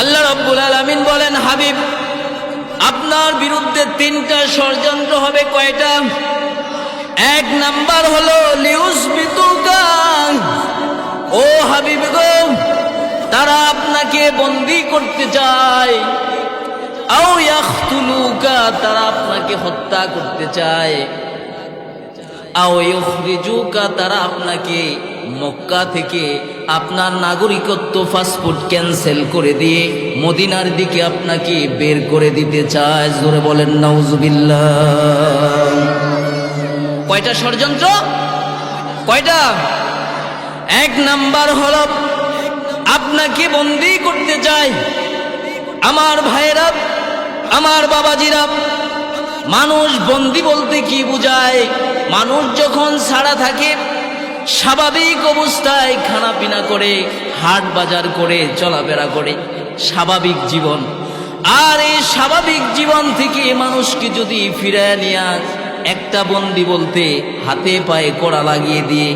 আল্লাহ রাব্বুল আলামিন বলেন, হাবিব আপনার বিরুদ্ধে তিনটা ষড়যন্ত্র হবে। কয়টা? এক নাম্বার হলো লিউসবিতুকা, ও হাবিব গো, তারা আপনাকে বন্দী করতে চায়। আও ইয়াখতুলুকা, তারা আপনাকে হত্যা করতে চায়। আও ইউখরিজুকা, তারা আপনাকে মক্কা থেকে আপনার নাগরিকত্ব পাসপোর্ট ক্যান্সেল করে দিয়ে মদিনার দিকে আপনাকে বের করে দিতে চায়। জোরে বলেন নাউজুবিল্লাহ। কয়টা ষড়যন্ত্র? কয়টা? এক নাম্বার হলো আপনাকে বন্দী করতে চায়। আমার ভাইয়েরা, আমার বাবাজিরা, মানুষ বন্দী বলতে কি বুঝায়? মানুষ যখন ছাড়া থাকে, স্বাভাবিক অবস্থায় খানা পিনা করে, হাট বাজার করে, চলাফেরা করে, স্বাভাবিক জীবন। আর এই স্বাভাবিক জীবন থেকে মানুষকে যদি ফিরায় নিয়ে একটা বন্দী বলতে হাতে পায়ে কড়া লাগিয়ে দিয়ে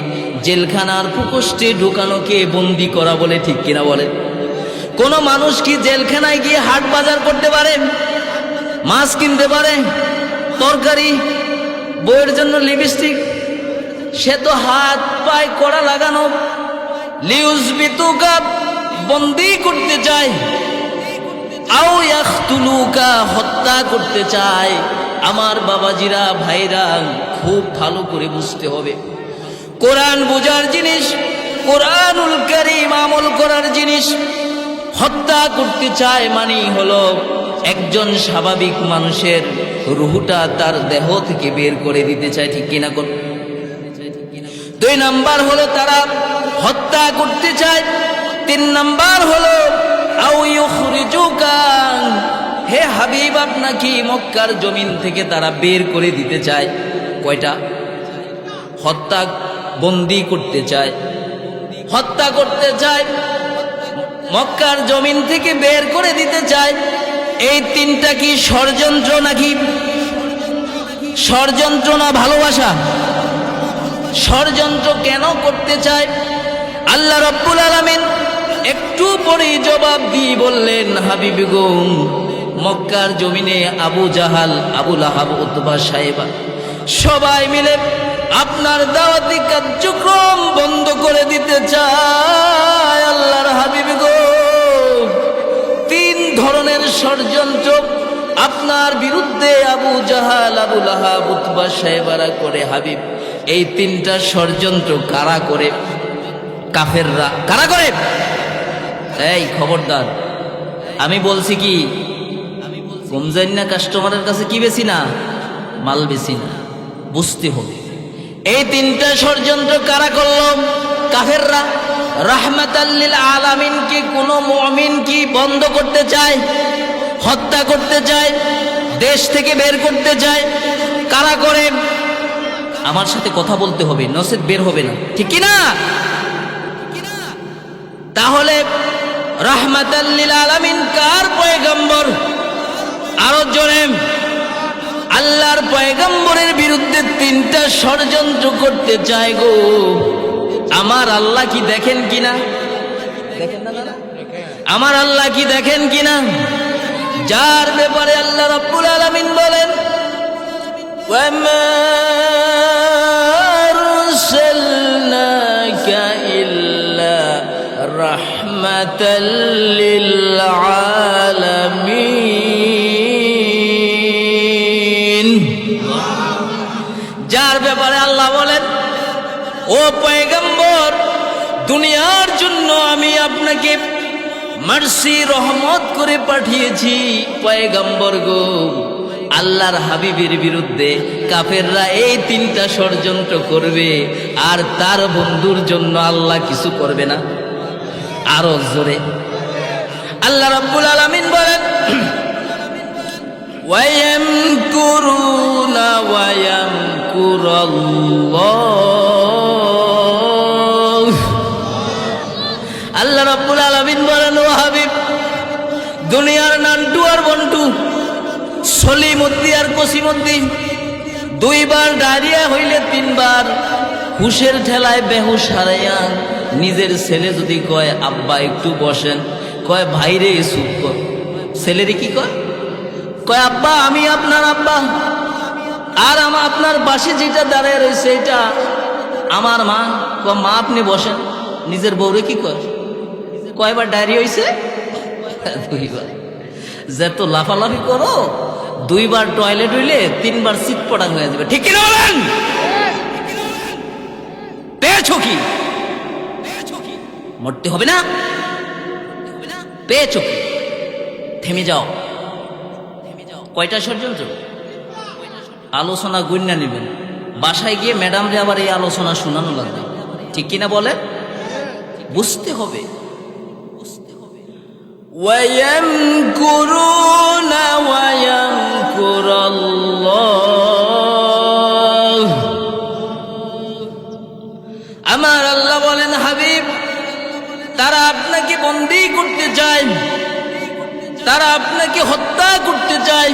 জেলখানার প্রকোষ্ঠে ঢুকানোকে বন্দী করা বলে, ঠিক কিনা বলেন? কোন মানুষ কি জেলখানায় গিয়ে হাট বাজার করতে পারে? মাছ কিনতে পারে? তরকারি, বইয়ের জন্য লিপস্টিক? সে তো হাত পায়ে কড়া লাগানো। লিউসবিতুকা, বন্দী করতে চায়। আও ইয়াখতুলুকা, হত্যা করতে চায়। আমার বাবাজিরা, ভাইরা, খুব ভালো করে বুঝতে হবে। কোরআন বোঝার জিনিস, কোরআনুল কারীম আমল করার জিনিস। হত্যা করতে চায় মানে হলো একজন স্বাভাবিক মানুষের রুহটা তার দেহ থেকে বের করে দিতে চায়, ঠিক কিনা? দুই নাম্বার হলো তারা হত্যা করতে চায়। তিন নাম্বার হলো আও ইউখরিজুকা, হে হাবিব আপনাকে মক্কার জমিন থেকে তারা বের করে দিতে চায়। কয়টা? হত্যা, বন্দী করতে চায়, হত্যা করতে চায়, মক্কার জমিন থেকে বের করে দিতে চায়। এই তিনটা কি ষড়যন্ত্র নাকি? ষড়যন্ত্র না ভালোবাসা? ষড়যন্ত্র কেন করতে চায়? আল্লাহ রাব্বুল আলামিন একটু পরেই জবাব দিয়ে বললেন, হাবিব গো, মক্কার জমিনে আবু জাহাল, আবু লাহাব, উতবা, সাইবা সবাই মিলে আপনার দাওয়াতি কার্যক্রম বন্ধ করে দিতে চায়। আল্লাহর হাবিব গো, তিন ধরনের ষড়যন্ত্র আপনার বিরুদ্ধে আবু জাহাল, আবু লাহাব, উতবা, সাইবারা করে। হাবিব, এই তিনটা ষড়যন্ত্র কারা করে? কাফেররা। কারা করে? এই খবরদার, আমি বলছি কি, কমজাইন না কাস্টমারের কাছে কি বেশি না, মাল বেশি না, বুঝতে হবে। এই তিনটা ষড়যন্ত্র কারা করল? কাফেররা। রাহমাতাল লিল আলামিন কি কোন মুমিন কি বন্ধ করতে চায়? হত্যা করতে চায়, দেশ থেকে বের করতে চায়। কারা করে? আমার সাথে কথা বলতে হবে, নসেদ বের হবে না, ঠিক কি না? তাহলে রাহমাতাল লিল আলামিন কার পয়গম্বর? আরো জোরে। আল্লাহর পয়গম্বরের বিরুদ্ধে তিনটা ষড়যন্ত্র করতে চায় গো। আমার আল্লাহ কি দেখেন কিনা? দেখেন না? আমার আল্লাহ কি দেখেন কিনা? যার ব্যাপারে আল্লাহ রাব্বুল আলামিন বলেন, ওয়ামা আরসালনাকা ইল্লা রাহমাতাল লিল আলামিন। যার ব্যাপারে আল্লাহ বলেন, ও পয়গম্বর, দুনিয়ার জন্য আমি আপনাকে মার্সি, রহমত করে পাঠিয়েছি। পয়গম্বর গো, আল্লাহর হাবিবের বিরুদ্ধে কাফেররা এই তিনটা ষড়যন্ত্র করবে, আর তার বন্ধুর জন্য আল্লাহ কিছু করবে না। আরো জোরে আল্লাহ রাব্বুল আলামিন বলেন, ওয়ায়ামকুরুনা ওয়ায়ামকুরাল্লাহ। আল্লাহ রাব্বুল আলামিন বলেন, ও হাবিব, দুনিয়ার নান্টু আর বন্টু, সলিমুদ্দি আর কসিমুদ্দি, দুইবার ডায়রিয়া হইলে তিনবার হুশের ঠেলায় বেহুশ হারাইয়া নিজের ছেলে যদি কয়, আব্বা একটু বসেন, কয় ভাইরে চুপ কর। ছেলেরে কি কয়? কয় আব্বা আমি আপনার আব্বা, আর আপনার পাশে যেটা দাঁড়ায় রয়েছে এটা আমার মা। কয় মা আপনি বসেন। নিজের বউরে কি কয়? কয়বার ডায়রি হয়েছে? 2 বার। যত লাফালাফি করো 2 বার টয়লেট হইলে 3 বার সিট পড়া হয়ে যাবে, ঠিক কিনা বলেন? পেয়েছো কি? মরতে হবে না? পেয়েছো কি? থেমে যাও। কয়টা ষড়যন্ত্র? আলোচনা গুণনা নেবেন, বাসায় গিয়ে ম্যাডামরে আবার এই আলোচনা শোনানো লাগবে, ঠিক কিনা বলেন? বুঝতে হবে। وَيَمْكُرُونَ وَيَمْكُرُ اللَّهُ। আমার আল্লাহ বলেন হাবিব, তারা আপনাকে বন্দী করতে চায়, তারা আপনাকে হত্যা করতে চায়,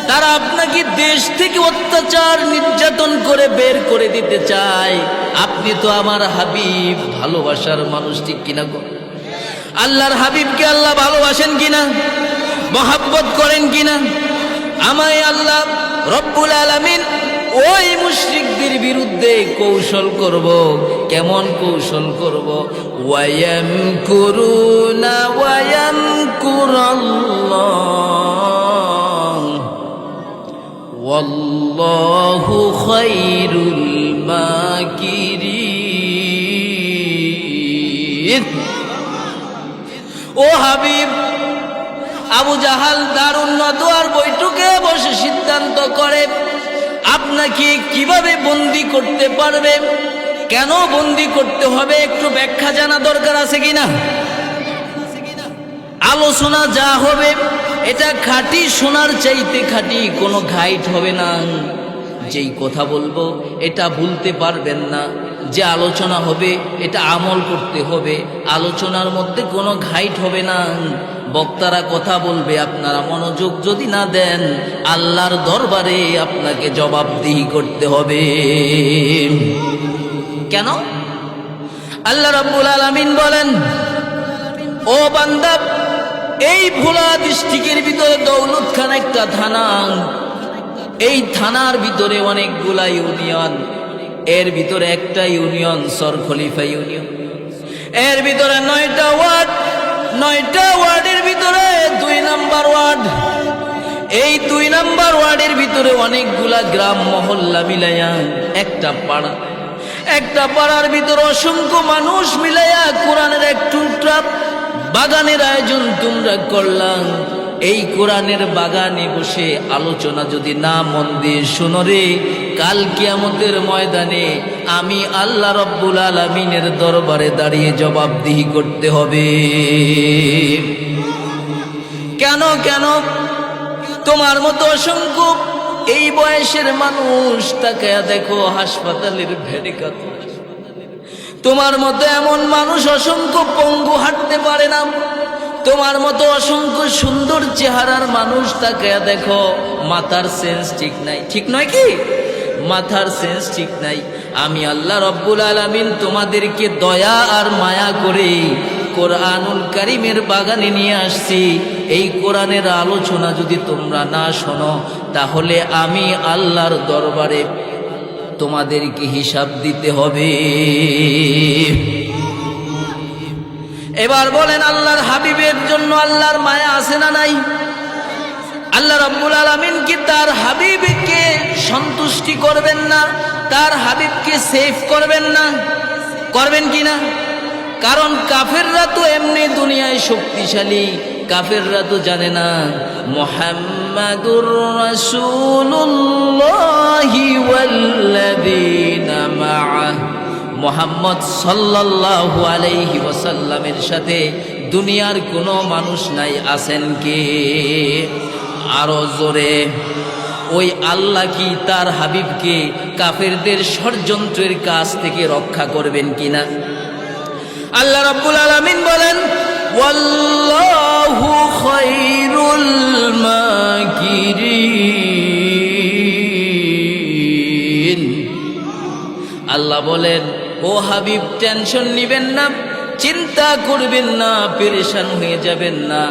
তারা আপনাকে দেশ থেকে অত্যাচার নির্যাতন করে বের করে দিতে চায়। আপনি তো আমার হাবিব, ভালোবাসার মানুষ, ঠিক কিনা গো? আল্লাহর হাবিবকে আল্লাহ ভালোবাসেন কিনা, মহাব্বত করেন কিনা? আমায় আল্লাহ রব্বুল আলামিন ওই মুশরিকদের বিরুদ্ধে কৌশল করব। কেমন কৌশল করব? ওয়ায়ামকুরুনা ওয়ায়ামকুরাল্লাহ ওয়াল্লাহু খায়রুল মাকিরিন। ও হাবিব, আবু জাহাল দারুন নদওয়ার বৈঠকে বসে সিদ্ধান্ত করে আপনাকে কিভাবে বন্দী করতে পারবে, কেন বন্দী করতে হবে, একটু ব্যাখ্যা জানা দরকার আছে কিনা? আলোচনা যা হবে এটা খাঁটি সোনার চাইতে খাঁটি, কোনো ঘাইট হবে না। যেই কথা বলবো এটা ভুলতে পারবেন না। যে আলোচনা হবে এটা আমল করতে হবে, আলোচনার মধ্যে কোনো ঘাইট হবে না। বক্তারা কথা বলবে, আপনারা মনোযোগ যদি না দেন আল্লাহর দরবারে আপনাকে জবাবদিহি করতে হবে। কেন? আল্লাহ রাব্বুল আলামিন বলেন, ও বান্দা, এই ভোলা ডিস্ট্রিক্টের ভিতরে দৌলতখান একটা থানা, এই থানার ভিতরে অনেকগুলা ইউনিয়ন, এর ভিতরে একটা ইউনিয়ন সর খলিফা ইউনিয়ন, এর ভিতরে 9টা ওয়ার্ড, 9টা ওয়ার্ডের ভিতরে 2 নাম্বার ওয়ার্ড, এই 2 নাম্বার ওয়ার্ডের ভিতরে অনেকগুলা গ্রাম মহল্লা মিলাইয়া একটা পাড়া, একটা পাড়ার ভিতরে অসংখ্য মানুষ মিলাইয়া কোরআনের এক টুকরা বাগানের আয়োজন তোমরা করলাম। এই কোরআনের বাগানে বসে আলোচনা যদি না মন দিয়ে শোনো রে, কাল কিয়ামতের ময়দানে আমি আল্লাহ রব্বুল আলামিনের দরবারে দাঁড়িয়ে জবাবদিহি করতে হবে। কেন কেন? তোমার মতো অসংখ্য এই বয়সের মানুষ, তাকায়া দেখো হাসপাতালের ভেড়িকাত, তোমার মতো এমন মানুষ অসংখ্য পঙ্গু, হাঁটতে পারে না। তোমার মতো অসংখ্য সুন্দর চেহারার মানুষ, তাকায়া দেখো মাথার সেন্স ঠিক নাই, ঠিক নয় কি? মাথার সেন্স ঠিক নাই। আমি আল্লাহ রব্বুল আলামিন তোমাদেরকে দয়া আর মায়া করে কোরআনুল কারীমের বাগানে নিয়ে আসছি। এই কোরআনের আলোচনা যদি তোমরা না শোনো তাহলে আমি আল্লাহর দরবারে তোমাদেরকে হিসাব দিতে হবে। এবার বলেন, আল্লাহর হাবিবের জন্য আল্লাহর মায়া আছে না নাই? আল্লাহ রাব্বুল আলামিন কি তার হাবিবকে সন্তুষ্টি করবেন না? তার হাবিবকে সেফ করবেন না? করবেন কি না? কারণ কাফেররা তো এমনি দুনিয়ায় শক্তিশালী, কাফেররা তো জানে না মুহাম্মাদুর রাসূলুল্লাহি ওয়াল্লাযীনা মা'আহু, মুহাম্মদ সাল্লাল্লাহু আলাইহি ওয়াসাল্লামের সাথে দুনিয়ার কোনো মানুষ নাই। আছেন কে? আরো জোরে। ওই আল্লাহ কি তার হাবিবকে কাফেরদের ষড়যন্ত্রের কাছ থেকে রক্ষা করবেন কিনা? আল্লাহ রাব্বুল আলামিন বলেন, ওয়াল্লাহু খায়রুল মাকিরিন। আল্লাহ বলেন, ও হাবিব টেনশন নিবেন না, চিন্তা করবেন না, পেরেশান হয়ে যাবেন না।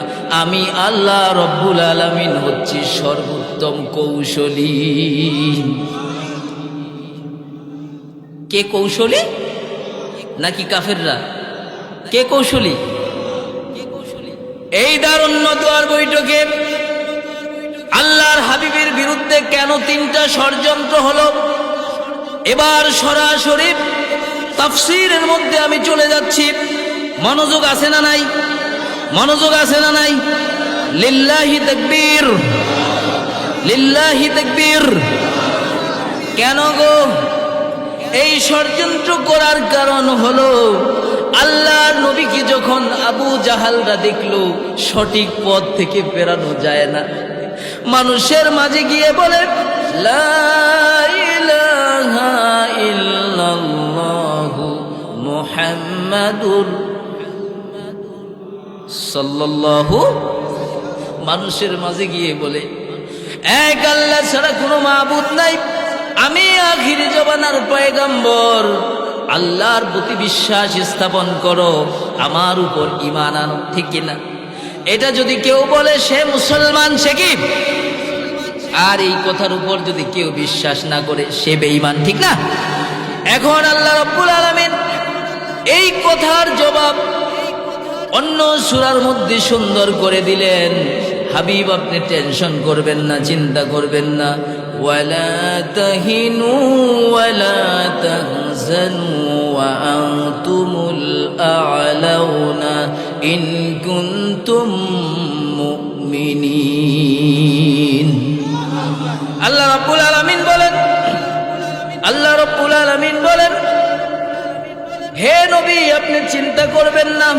আমি আল্লাহ রব্বুল আলামিন হচ্ছি সর্বোত্তম কৌশলী। কে কৌশলী? নাকি কাফেররা? কে কৌশলী? এই দারুণ্য দোয়ার বৈঠকে আল্লাহর হাবিবের বিরুদ্ধে কেন 3টা ষড়যন্ত্র হলো, এবার সরাসরি তাফসীরের মধ্যে আমি চলে যাচ্ছি। মনোযোগ আছে না নাই? মনোযোগ আছে না নাই? লিল্লাহি তাকবীর, লিল্লাহি তাকবীর। কেন গো? এই ষড়যন্ত্র করার কারণ হলো আল্লাহর নবীকে যখন আবু জাহালরা দেখলো সঠিক পথ থেকে ফেরানো যায় না, মানুষের মাঝে গিয়ে বলে লা ইলাহা ইল্লাল্লাহু মুহাম্মাদুর সাল্লাল্লাহু, মানুষের মাঝে গিয়ে বলে এক আল্লাহ ছাড়া কোনো মাবুদ নাই, আমি আখির জমানার পয়গম্বর, আল্লাহর প্রতি বিশ্বাস স্থাপন করো, আমার উপর ঈমান আনো। ঠিক কিনা? এটা যদি কেউ বলে সে মুসলমান, সে কি? আর এই কথার উপর যদি কেউ বিশ্বাস না করে সে বেঈমান। ঠিক না? এখন আল্লাহ রাব্বুল আলামিন এই কথার জবাব অন্য সূরার মধ্যে সুন্দর করে দিলেন। হাবিব আপনি টেনশন করবেন না, চিন্তা করবেন না। ওয়ালা তাহিনু ওয়ালা তাহজানু ওয়া আনতুমুল আ'লাউনা ইন কুনতুম মুমিনিন। আল্লাহ রাব্বুল আলামিন বলেন, আল্লাহ রাব্বুল আলামিন বলেন, হে নবী আপনি চিন্তা করবেন না,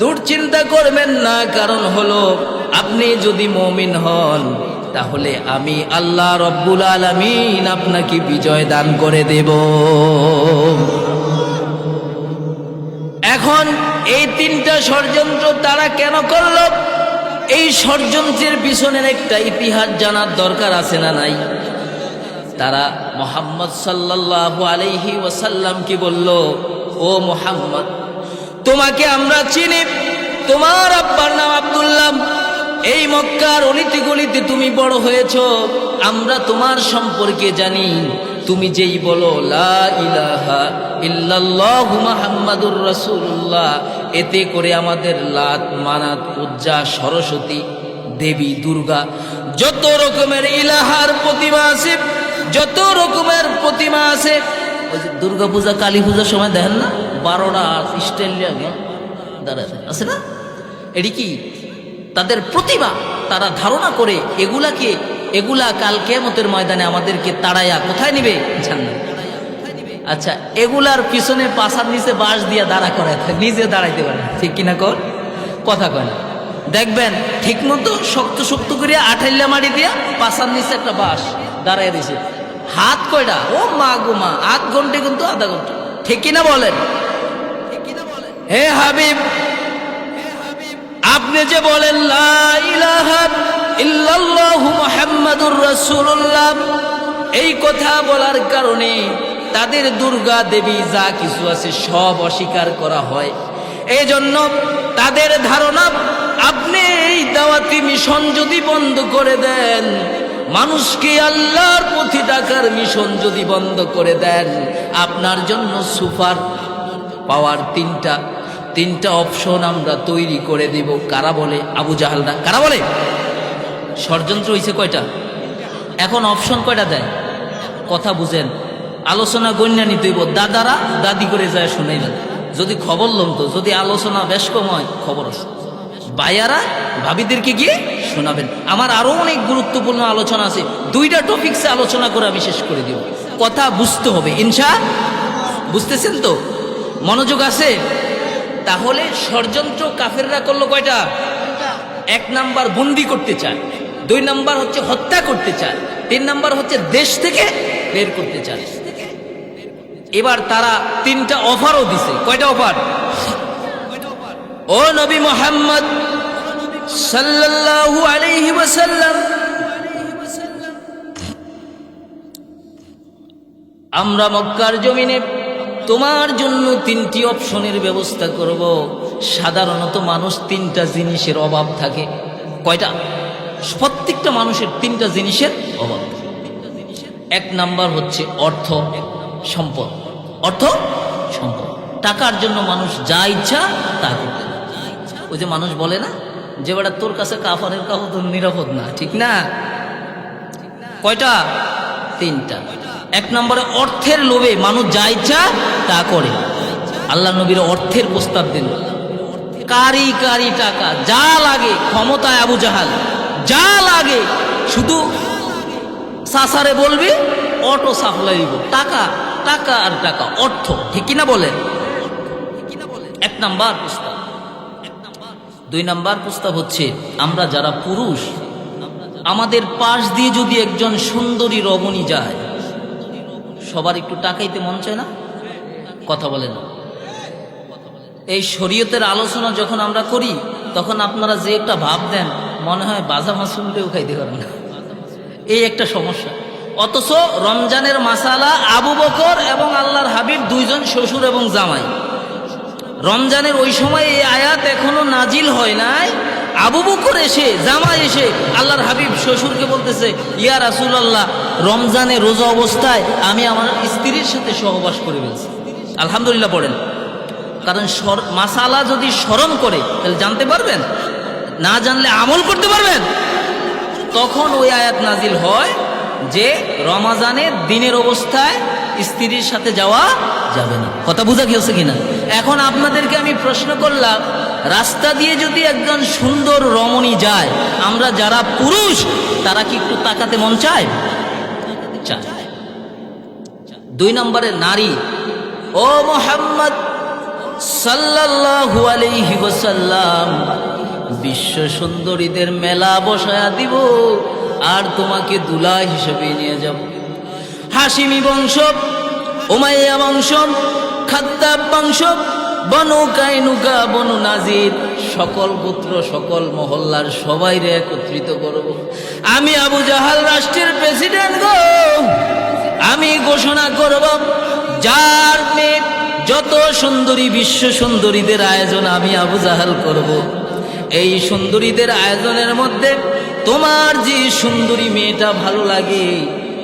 দুশ্চিন্তা করবেন না। কারণ হলো আপনি যদি মুমিন হন তাহলে আমি আল্লাহ রব্বুল আলামিন আপনাকে বিজয় দান করে দেব। এখন এই 3টা ষড়যন্ত্র তারা কেন করলো? এই ষড়যন্ত্রের পিছনের একটা ইতিহাস জানার দরকার আছে না নাই? তারা মুহাম্মদ সাল্লাল্লাহু আলাইহি ওয়াসাল্লামকে বলল, ও মুহাম্মদ, তোমাকে আমরা চিনি, তোমার আব্বার নাম আব্দুল্লাহ, এই মক্কার অলিতে গলিতে তুমি বড় হয়েছো, আমরা তোমার সম্পর্কে জানি। তুমি যেই বলো লা ইলাহা ইল্লাল্লাহু মুহাম্মাদুর রাসূলুল্লাহ, এতে করে আমাদের লাত, মানাত, উজ্জা, সরস্বতী দেবী, দুর্গা, যত রকমের ইলাহার প্রতিমা আছে, যত রকমের প্রতিমা আছে, ওই যে দুর্গা পূজা, কালী পূজার সময় দেখেন না 12টা স্টাইল দাঁড়ায় আছে না, এটি কি তাদের প্রতিভা? তারা ধারণা করে এগুলা কাল কিয়ামতের ময়দানে আমাদেরকে তাড়াইয়া কোথায় নিবে? জান্নাত। আচ্ছা, এগুলার পিছনে পাছার নিচে বাঁশ দিয়া দাঁড়া করায়, নিজে দাঁড়াইতে পারে, ঠিক কিনা? কথা কয় না। দেখবেন ঠিক মতো শক্ত শক্ত করিয়া আঠাইল্লা মারি দিয়া পাছার নিচে একটা বাঁশ দাঁড়াই দিছে। হাত কয়টা? ও মা গো মা, 8 ঘন্টা কিন্তু আধা ঘন্টা। ঠিক কিনা বলেন? হে হাবিব, আপনি যে বলেন লা ইলাহা ইল্লাল্লাহু মুহাম্মাদুর রাসূলুল্লাহ, এই কথা বলার কারণে তাদের দুর্গা দেবী যা কিছু আছে সব অস্বীকার করা হয়। এই জন্য তাদের ধারণা আপনি এই দাওয়াতি মিশন যদি বন্ধ করে দেন, মানুষকে আল্লাহর পথে ডাকার মিশন যদি বন্ধ করে দেন, আপনার জন্য সুপার পাওয়ার 3টা অপশন আমরা তৈরি করে দেব। কারা বলে? আবু জাহালরা। কারা বলে? ষড়যন্ত্র হয়েছে কয়টা? এখন অপশন কয়টা দেয়? কথা বুঝেন, আলোচনা গণ্যা নিতে হইব। দাদারা দাদি করে যায় শুনেই না, যদি খবর লম তো, যদি আলোচনা বেশ কম হয় খবর আছে, ভাইয়ারা ভাবিদেরকে গিয়ে শোনাবেন। আমার আরো অনেক গুরুত্বপূর্ণ আলোচনা আছে, 2টা টপিকসে আলোচনা করে আমি শেষ করে দিব। কথা বুঝতে হবে, বুঝতেছেন তো? মনোযোগ আছে? তাহলে ষড়যন্ত্র কাফেররা করলো কয়টা? 1 নাম্বার বন্দি করতে চায়, 2 নাম্বার হচ্ছে হত্যা করতে চায়, 3 নাম্বার হচ্ছে দেশ থেকে বের করতে চায়। এবার তারা 3টা অফারও দিছে। কয়টা অফার? ও নবী মুহাম্মদ সাল্লাল্লাহু আলাইহি ওয়াসাল্লাম, আমরা মক্কার জমিনে তোমার জন্য তিনটি অপশনের ব্যবস্থা করব। সাধারণত মানুষ তিনটা জিনিসের অভাব থাকে। কয়টা? প্রত্যেকটা মানুষের তিনটা জিনিসের অভাব। এক নাম্বার হচ্ছে অর্থ সম্পদ। অর্থ সম্পদ, টাকার জন্য মানুষ যা ইচ্ছা তা করতে। ওই যে মানুষ বলে না যে বেটা তোর কাছে কাফারের কাপড় তোর নিরাপদ না, ঠিক না? কয়টা? তিনটা। এক নম্বরে অর্থের লোভে মানুষ যা ইচ্ছা তা করে। আল্লাহ নবীর অর্থের প্রস্তাব দিল, কারি কারি টাকা যা লাগে, ক্ষমতায় আবু জাহাল যা লাগে শুধু সাসারে বলবি অটো সাপ্লাই দিব, টাকা টাকা আর টাকা, অর্থ, ঠিক কিনা বলেন? এক নাম্বার প্রস্তাব। দুই নাম্বার প্রস্তাব হচ্ছে আমরা যারা পুরুষ, আমাদের পাশ দিয়ে যদি একজন সুন্দরী রমণী যায়, সবার একটু টাকাইতে মন চায় না? কথা বলে না? এই শরীয়তের আলোচনা যখন আমরা করি তখন আপনারা যে একটা ভাব দেন, মনে হয় বাজা মাসুলটাও খাইতে পারেন না, এই একটা সমস্যা। অথচ রমজানের মাসালা আবু বকর এবং আল্লাহর হাবিব দুইজন শ্বশুর এবং জামাই। রমজানের ওই সময় এই আয়াত এখনো নাজিল হয় নাই। আবু বকর এসে, জামাই এসে আল্লাহর হাবিব শ্বশুরকে বলতেছে, ইয়া রাসূলুল্লাহ, রমজানে রোজা অবস্থায় আমি আমার স্ত্রীর সাথে সহবাস করে ফেলছি। আলহামদুলিল্লাহ পড়েন। কারণ মাসালা যদি স্মরণ করে তাহলে জানতে পারবেন, না জানলে আমল করতে পারবেন। তখন ওই আয়াত নাজিল হয় যে রমজানের দিনের অবস্থায় স্ত্রীর সাথে যাওয়া যাবে না। কথা বুঝা গেছে কিনা? এখন আপনাদেরকে আমি প্রশ্ন করলাম, রাস্তা দিয়ে যদি একজন সুন্দর রমণী যায়, আমরা যারা পুরুষ তারা কি একটু তাকাতে মন চায়? চায়। দুই নম্বরে নারী, ও মুহাম্মদ সাল্লাল্লাহু আলাইহি ওয়াসাল্লাম, বিশ্ব সুন্দরীদের মেলা বসায়া দিব আর তোমাকে দুলা হিসেবে নিয়ে যাব। হাশিমি বংশ, উমাইয়া বংশ, খাত্তাব বংশ, বনু কাইনুকা, বনু নাজির, সকল গোত্র সকল মহল্লার সবাইরে একত্রিত করব। আমি আবু জাহাল রাষ্ট্রের প্রেসিডেন্ট গো, আমি ঘোষণা করব যার মেয়ে যত সুন্দরী, বিশ্ব সুন্দরীদের আয়োজন আমি আবু জাহাল করব। এই সুন্দরীদের আয়োজনের মধ্যে তোমার যে সুন্দরী মেয়েটা ভালো লাগে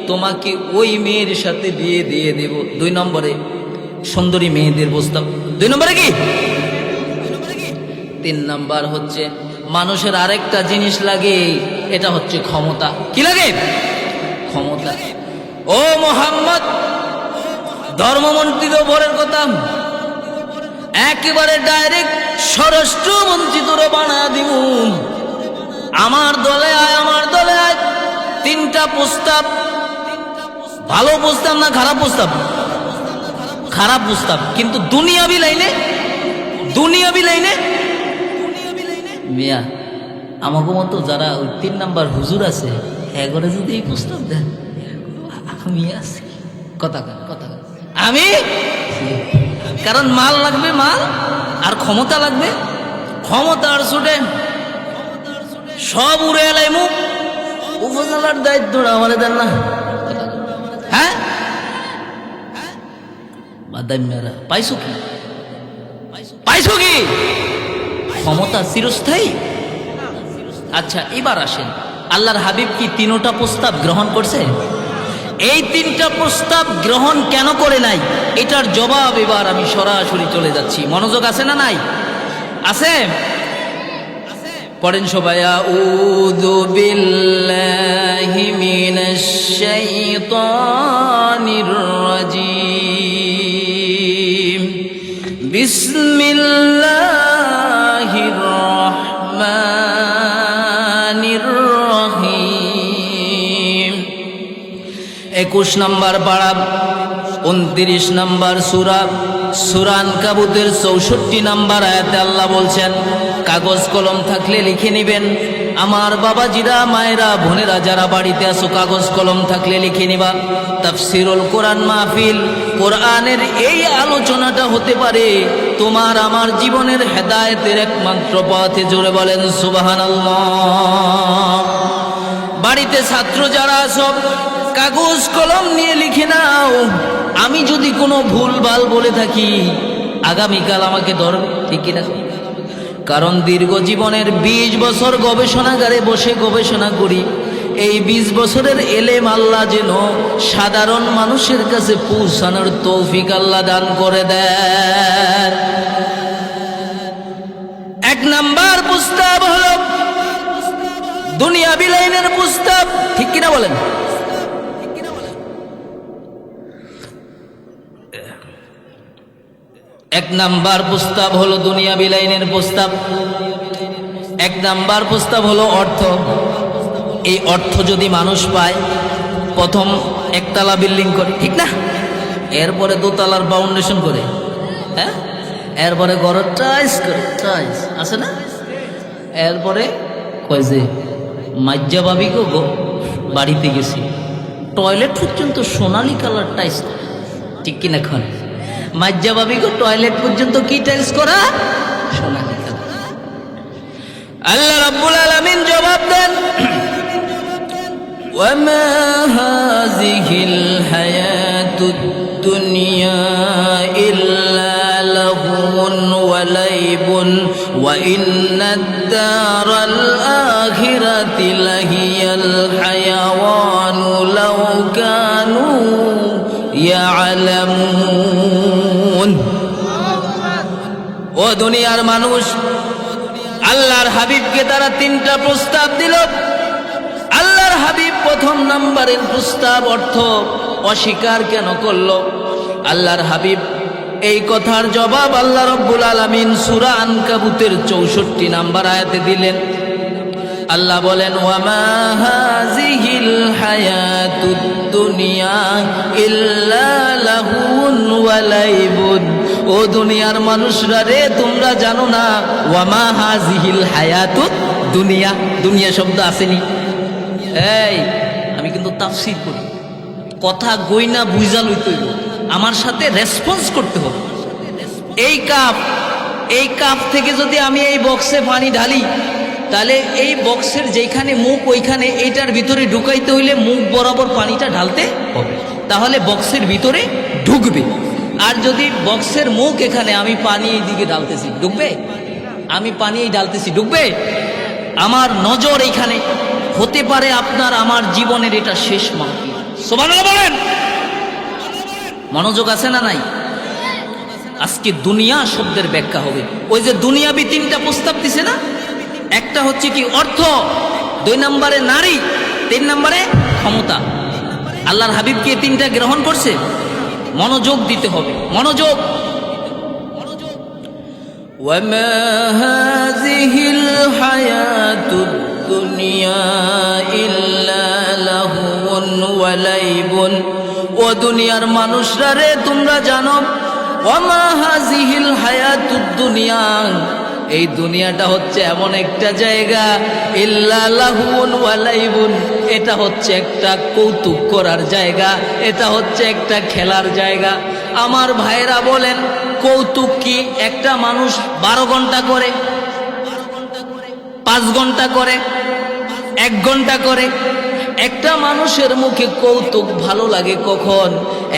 তোমাকে ওই মেয়ের সাথে বিয়ে দিয়ে দেব। দুই নম্বরে সুন্দরী মেয়েদের প্রস্তাব। দুই নম্বরে কি? তিন নাম্বার হচ্ছে মানুষের আরেকটা জিনিস লাগে, এটা হচ্ছে ক্ষমতা। কি লাগে? ক্ষমতা। ও মুহাম্মদ, ধর্মমন্ত্রী বরের কথা একেবারে ডাইরেক্ট স্বরাষ্ট্রমন্ত্রী তোরা বানা দিব। আমার দলে আয়, আমার দলে আয়। তিনটা প্রস্তাব। ভালো প্রস্তাব না খারাপ প্রস্তাব? খারাপ প্রস্তাব, কিন্তু দুনিয়াবি লাইনে, দুনিয়াবি লাইনে মিয়া আমাকে মতো যারা ওই 3 নাম্বার হুজুর আছে, এগরে যদি এই প্রস্তাব দেন, আমি আছি। কথা কথা আমি, কারণ মাল লাগবে, মাল আর ক্ষমতা লাগবে। ক্ষমতার ছুটে সব উড়ে এলাই মুখ। উপজেলার দায়িত্বটা আমার দেন না? হ্যাঁ, বাদামেরা পাইছো কি? পাইছো কি? ক্ষমতা চিরস্থায়ী? আচ্ছা, এবার আসেন, আল্লাহর হাবিব কি তিনটা প্রস্তাব গ্রহণ করছে? এই তিনটা প্রস্তাব গ্রহণ কেন করে নাই, এটার জবাব এবার আমি সরাসরি চলে যাচ্ছি। মনোযোগ আছে না নাই? আছে? পড়েন সবাই, আউযু বিল্লাহি মিনাশ শাইতানির রাজীম, বিসমিল্লাহির রহমানির রহিম। 21 নম্বর পারা, 29 নম্বর সূরা, সূরা আনকাবুতের 64 নম্বর আয়াতে আল্লাহ বলছেন, কাগজ কলম থাকলে লিখে নেবেন। আমার বাবাজিরা, মায়েরা, বোনেরা যারা বাড়িতে আছো, কাগজ কলম থাকলে লিখে নিবা। তাফসিরুল কোরআন মাহফিল, কোরআনের এই আলোচনাটা হতে পারে তোমার আমার জীবনের হেদায়েতের একমাত্র পথে। জোরে বলেন সুবহানাল্লাহ। বাড়িতে ছাত্র যারা আছো, কাগজ কলম নিয়ে লিখে নাও। আমি যদি কোনো ভুলভাল বলে থাকি আগামীকাল আমাকে ধরবে, ঠিক কিনা? কারণ দীর্ঘ জীবনের 20 বছর গবেষণাগারে বসে গবেষণা করি, এই 20 বছরের এলেম আল্লাহ যেন সাধারণ মানুষের কাছে পৌঁছানোর তৌফিক আল্লাহ দান করে দেন। এক নাম্বার প্রস্তাব হলো দুনিয়া বিলাইনের প্রস্তাব, ঠিক কিনা বলেন? এক নাম্বার প্রস্তাব হলো দুনিয়া বিলাইনের প্রস্তাব। এক নাম্বার প্রস্তাব হলো অর্থ। এই অর্থ যদি মানুষ পায়, প্রথম একতলা বিল্ডিং করে, ঠিক না? এরপরে দোতলার ফাউন্ডেশন করে, হ্যাঁ, এরপরে ঘরের টাইলস করে, টাইলস আছে না? এরপরে কয় যে মাজ্জা ভাবি গো বাড়িতে গেছি, টয়লেট পর্যন্ত সোনালি কালার টাইলস, ঠিক কিনা? এখন মাজ্জা ভাবি গো টয়লেট পর্যন্ত কি টাইলস করা? সোনালি কালার। আল্লাহ রাব্বুল আলামিন জবাব দেন, وما هذه الحياة الدنيا إلا لهو ولعب وإن الدار الآخرة لهي الحيوان لو كانوا يعلمون। ও দুনিয়ার মানুষ, আল্লাহর হাবিবকে তারা 3টা প্রস্তাব দিল। আল্লাহর হাবিব প্রথম নাম্বারের প্রস্তাব অর্থ অস্বীকার কেন করলো? আল্লাহর হাবিব এই কথার জবাব আল্লাহ রাব্বুল আলামিন সূরা আনকাবুতের 64 নাম্বার আয়াতে দিলেন। আল্লাহ বলেন, ওয়ামা হাযিহিল হায়াতুদ দুনিয়া ইল্লা লাহুন ওয়া লাইবুন। ও দুনিয়ার মানুষরা রে, তোমরা জানো না ওয়ামা হাযিহিল হায়াতুদ দুনিয়া, দুনিয়া শব্দ আসেনি? এই আমি কিন্তু তাফসীর করি, কথা গইনা বুঝা লইতে হইব, আমার সাথে রেসপন্স করতে হবে। এই কাপ থেকে যদি আমি এই বক্সে পানি ঢালি, তাহলে এই বক্সের যেখানে মুখ ওইখানে এইটার ভিতরে ঢুকাইতে হইলে মুখ বরাবর পানিটা ঢালতে হবে, তাহলে বক্সের ভিতরে ঢুকবে। আর যদি বক্সের মুখ এখানে, আমি পানি এই দিকে ঢালতেছি, ঢুকবে? আমি পানি এই ঢালতেছি, ঢুকবে? আমার নজর এইখানে। হতে পারে আপনার আমার জীবনের এটা শেষ মাহফিল। সুবহানাল্লাহ বলেন। মনোযোগ আছে না নাই? আজকে দুনিয়া শব্দের ব্যাখ্যা হবে। ওই যে দুনিয়াবি 3টা প্রস্তাব দিছে না, একটা হচ্ছে কি অর্থ, 2 নম্বরে নারী, 3 নম্বরে ক্ষমতা। আল্লাহর হাবিব কি 3টা গ্রহণ করছে? মনোযোগ দিতে হবে, মনোযোগ। ওয়ামা হাযিহিল হায়াতুদ দুনিয়া ইল্লা লাহুন ওয়া লাইবুন। ও দুনিয়ার মানুষরা রে, তোমরা জানো ওয়ামা হাযিহিল হায়াতুদ দুনিয়া, এই দুনিয়াটা হচ্ছে এমন একটা জায়গা, ইল্লা লাহুন ওয়া লাইবুন, এটা হচ্ছে একটা কৌতুক করার জায়গা, এটা হচ্ছে একটা খেলার জায়গা। আমার ভাইরা বলেন, কৌতুক কি? একটা মানুষ 12 ঘন্টা করে, 5 ঘন্টা করে, 1 ঘন্টা করে। একটা মানুষের মুখে কৌতুক ভালো লাগে কখন?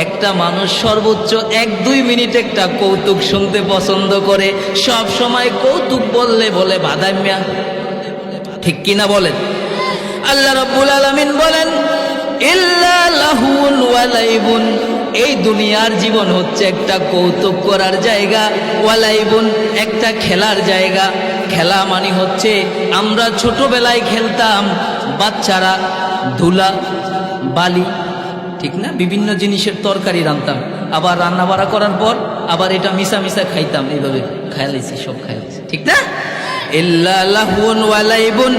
একটা মানুষ সর্বোচ্চ 1-2 মিনিট একটা কৌতুক শুনতে পছন্দ করে। সব সময় কৌতুক বললে বলে বাদামিয়া, ঠিক কিনা বলেন? আল্লাহ রাব্বুল আলামিন বলেন, ইল্লা লাহুন ওয়া লাইবুন, এই দুনিয়ার জীবন হচ্ছে একটা কৌতুক করার জায়গা, ওয়া লাইবুন, একটা খেলার জায়গা। খেলা মানে হচ্ছে আমরা ছোটবেলায় খেলতাম, বাচ্চারা ধুলা বালি, ঠিক না, বিভিন্ন জিনিসের তরকারি রান্তাম, আবার রান্না বাড়া করার পর আবার এটা মিশা মিশা খাইতাম, এইভাবে খাইলাইছি, সব খাইলাইছি, ঠিক না? ইল্লা লাহুন ওয়া লাইবুন,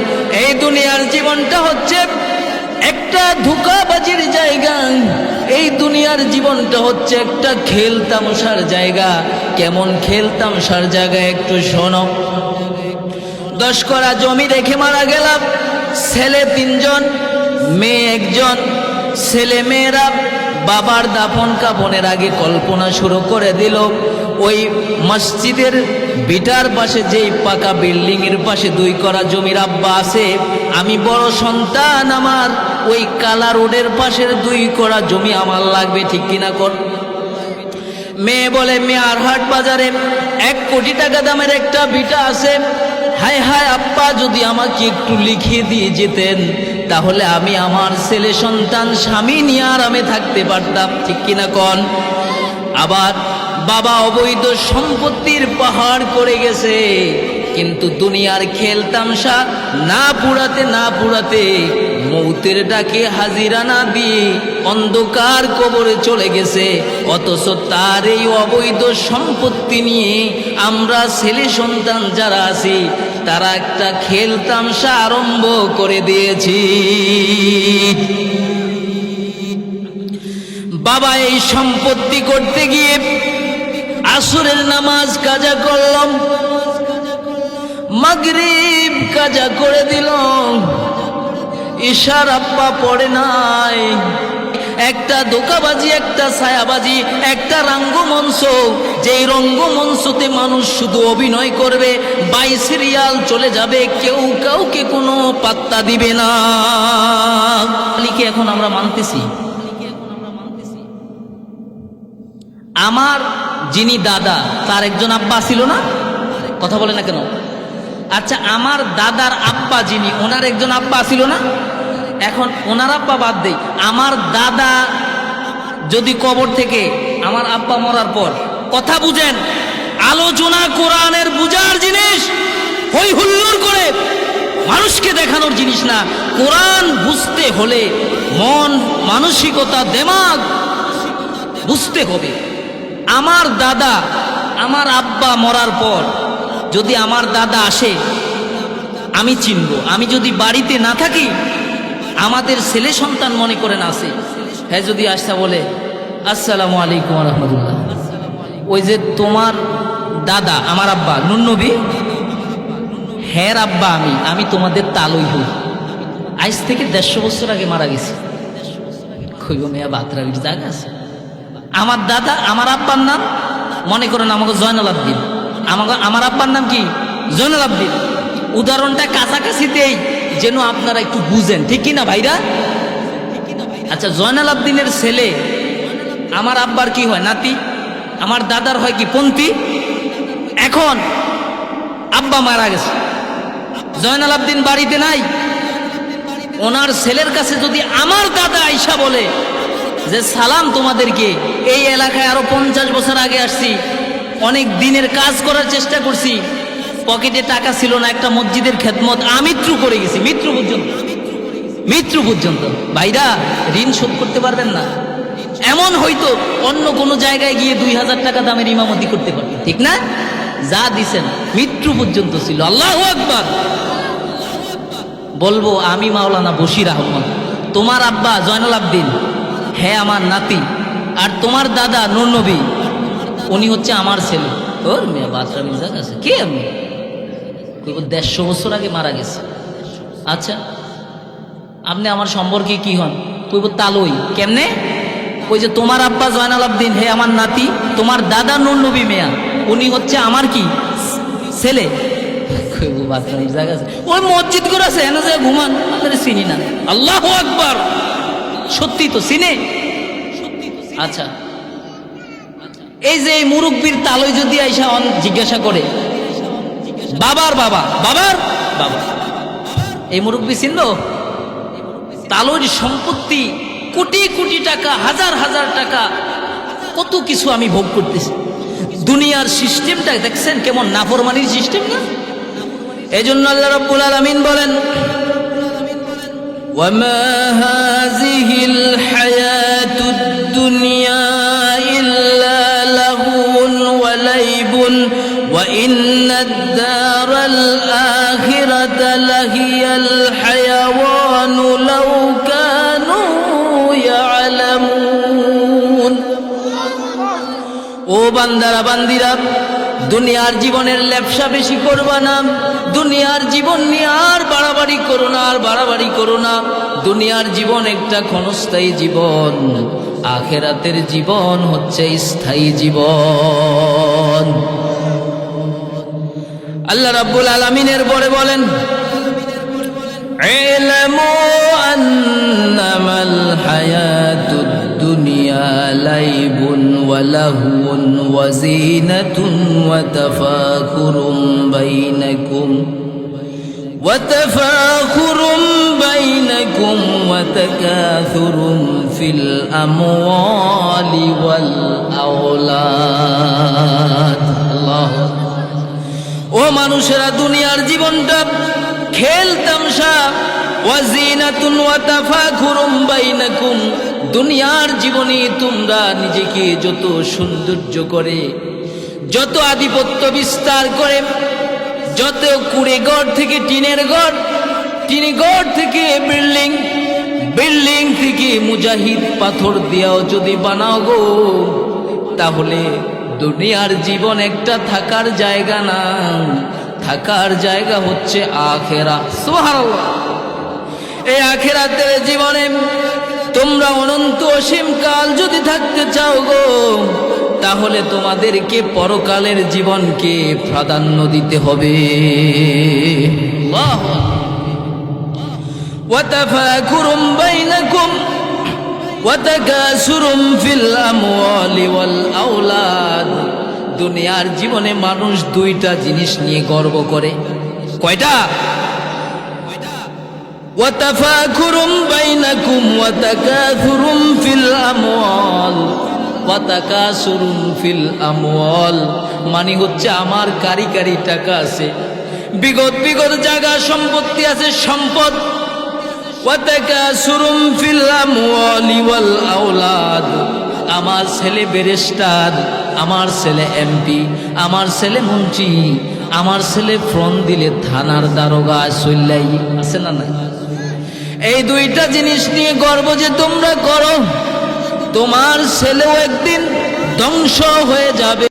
এই দুনিয়ার জীবনটা হচ্ছে একটা ধোঁকাবাজির জায়গা। এই দুনিয়ার জীবনটা হচ্ছে একটা খেল তামাশার জায়গা। কেমন খেল তামাশার জায়গা একটু শোনো। 10 কড়া জমি রেখে মারা গেলাম, ছেলে 3 জন, মেয়ে 1 জন। ছেলে মেয়েরা বাবার দাফন কাফনের আগে কল্পনা শুরু করে দিল, ওই মসজিদের বিটার পাশে যেই পাকা বিল্ডিং এর পাশে 2 কড়া জমির আব্বা আছে, আমি বড় সন্তান, আমার ওই কালা রোডের পাশের 2 কড়া জমি আমার লাগবে, ঠিক কিনা কর? মেয়ে বলে মেয়ার হাট বাজারে 1 কোটি টাকা দামের একটা ভিটা আছে। হায় হায় আব্বা, যদি আমাকে একটু লিখিয়ে দিয়ে যেতেন তাহলে আমি আমার ছেলে সন্তান স্বামী নিয়ে আরামে থাকতে পারতাম। ঠিক কিনা কন? আবার বাবা অবৈধ সম্পত্তির পাহাড় করে গেছে, কিন্তু দুনিয়ার খেল তামসা না পুড়াতে মৌতের ডাকে হাজিরা না দিয়ে অন্ধকার কবরে চলে গেছে। অথচ তার এই অবৈধ সম্পত্তি নিয়ে আমরা ছেলে সন্তান যারা আছি তারা একটা খেল তামসা আরম্ভ করে দিয়েছি। বাবা এই সম্পত্তি করতে গিয়ে আসরের নামাজ কাজা করলাম, মাগরিব কাজা করে দিল, ইশার আব্বা পড়ে নাই। একটা ধোঁকাবাজি, একটা ছায়াবাজি, একটা রঙ্গমঞ্চ, যেই রঙ্গমঞ্চতে মানুষ শুধু অভিনয় করবে, 22 রিয়াল চলে যাবে, কেউ কাউকে কোনো পাত্তা দিবে না। মালিককে এখন আমরা মানতেছি। আমার যিনি দাদা তার একজন আব্বা ছিল না? কথা বলে না কেন? আচ্ছা, আমার দাদার আব্বা যিনি, ওনার একজন আব্বা ছিল না? এখন ওনার আব্বা বাদ দেই, আমার দাদা যদি কবর থেকে আমার আব্বা মরার পর, কথা বুঝেন, আলোচনা কোরআনের বুঝার জিনিস, হই হুল্লোড় করে মানুষকে দেখানোর জিনিস না। কোরআন বুঝতে হলে মন, মানসিকতা, দেমাগ বুঝতে হবে। আমার দাদা, আমার আব্বা মরার পর যদি আমার দাদা আসে আমি চিনব। আমি যদি বাড়িতে না থাকি, আমাদের ছেলে সন্তান মনে করেন আসে, হ্যাঁ যদি আসা বলে আসসালামু আলাইকুম ওয়া রাহমাতুল্লাহ, ওই যে তোমার দাদা আমার আব্বা নূর নবী, হ্যাঁ আব্বা আমি তোমাদের তালই হই, আজ থেকে 150 বছর আগে মারা গেছি। কইব মেয়া বাতরাবির জায়গা আছে। আমার দাদা, আমার আব্বার নাম মনে করেন আমাকে জয়নাল আবদিন, আমার আব্বার নাম কি? জয়নাল আবদিন। উদাহরণটা কাছাকাছি দেই যেন আপনারা একটু বুঝেন, ঠিক কিনা ভাইরা? আচ্ছা, জয়নাল আবদিনের ছেলে আমার আব্বার কি হয়? নাতি। আমার দাদার হয় কি? পন্থী। এখন আব্বা মারা গেছে, জয়নাল আবদিন বাড়িতে নাই, ওনার ছেলের কাছে যদি আমার দাদা আইসা বলে যে সালাম তোমাদেরকে, এই এলাকায় আরো 50 বছর আগে আসছি, অনেক দিনের কাজ করার চেষ্টা করছি, পকেটে টাকা ছিল না, একটা মসজিদের খেদমত আমৃত্যু করে গেছি, মৃত্যু পর্যন্ত। ভাইরা, ঋণ শোধ করতে পারবেন না। এমন হয়তো অন্য কোনো জায়গায় গিয়ে 2000 টাকা দামের ইমামতি করতে পারবেন, ঠিক না? যা দিছেন মৃত্যু পর্যন্ত ছিল। আল্লাহু আকবার। বলবো আমি মাওলানা বশির আহমদ, তোমার আব্বা জয়নাল আবদিন, হ্যাঁ আমার নাতি, আর তোমার দাদা নূর নবী, উনি হচ্ছে আমার ছেলে। ওর মেয়ে বাতরা মির্জা আছে কে? আমি 150 বছর আগে মারা গেছে। আচ্ছা, আপনি আমার সম্পর্কে কি হন? কইব তালই। কেমনে? ওই যে তোমার আব্বা জয়নাল আবদিন, হে আমার নাতি, তোমার দাদা নূর নবী মিয়া, উনি হচ্ছে আমার কি? ছেলে। কইব বাতরা মির্জা আছে, ওই মসজিদ করে আছে, এনে যায় ঘুমান, আপনারা চিনি না। আল্লাহু আকবার। সত্যি তো চিনে। আচ্ছা, এই যে মুরব্বীর তালই যদি আইসা জিজ্ঞাসা করে বাবার বাবা, এই মুরব্বী চিনল? তালইর সম্পত্তি কোটি কোটি টাকা, হাজার হাজার টাকা, কত কিছু আমি ভোগ করতেছি। দুনিয়ার সিস্টেমটা দেখছেন কেমন নাফরমানির সিস্টেম না? এই জন্য আল্লাহ রাব্বুল আলামিন বলেন, وما هذه الحياة الدنيا إلا لهو ولعب وإن الدار الآخرة لهي الحيوان لو كانوا يعلمون। ও বান্দারা বান্দিরা, দুনিয়ার জীবনের লেপসা বেশি করবা না, দুনিয়ার জীবন নিয়ে আর বাড়াবাড়ি করো না। দুনিয়ার জীবন একটা ক্ষণস্থায়ী জীবন, আখিরাতের জীবন হচ্ছে স্থায়ী জীবন। আল্লাহ রাব্বুল আলামিনের পরে বলেন, ইলমু আন্নামাল হায়াতুদ দুনিয়া লাইবুন ওয়া লাহওয়ুন ওয়া যীনাতুন ওয়া তাফাকুরুম বাইনাকুম وتفاخر بينكم وتكاثر في الأموال والأولاد الله ও মানুষেরা দুনিয়ার জীবনটা খেল তামসা ওয়াজিনাতুন ওয়া তাফাখুরুম বাইনাকুম দুনিয়ার জীবনে তোমরা নিজেকে যত সৌন্দর্য করে যত আধিপত্য বিস্তার করে যত কুড়ে ঘর থেকে টিনের ঘর থেকে বিল্ডিং থেকে মুজাহিদ পাথর দিয়াও যদি বানাও গো তাহলে দুনিয়ার জীবন একটা থাকার জায়গা না, থাকার জায়গা হচ্ছে আখেরা। সুবহানাল্লাহ। এই আখেরাতের জীবনে তোমরা অনন্ত অসীম কাল যদি থাকতে চাও গো তাহলে তোমাদেরকে পরকালের জীবনকে প্রাধান্য দিতে হবে। আল্লাহু ওয়া তাফাকুরুম বাইনাকুম ওয়া তাকাসুরুম ফিল আমওয়ালি ওয়াল আওলাদ দুনিয়ার জীবনে মানুষ দুইটা জিনিস নিয়ে গর্ব করে। কয়টা? ওয়া তাফাকুরুম বাইনাকুম ওয়া তাকাসুরুম ফিল আমওয়াল ওয়া তাকাসুরুম ফিল আমওয়াল মানে হচ্ছে আমার কারি টাকা আছে, বিগত জায়গা সম্পত্তি আছে, সম্পদ। ওয়া তাকাসুরুম ফিল আমওয়ালি ওয়াল আওলাদ আমার ছেলে ব্যারিস্টার, আমার ছেলে এমপি, আমার ছেলে মন্ত্রী, আমার ছেলে ফ্রন্ট দিলে থানার দারোগা চল্লাই আছে না নাই? এই দুইটা জিনিস নিয়ে গর্ব যে তোমরা করো, তোমার ছেলেও একদিন ধ্বংস হয়ে যাবে।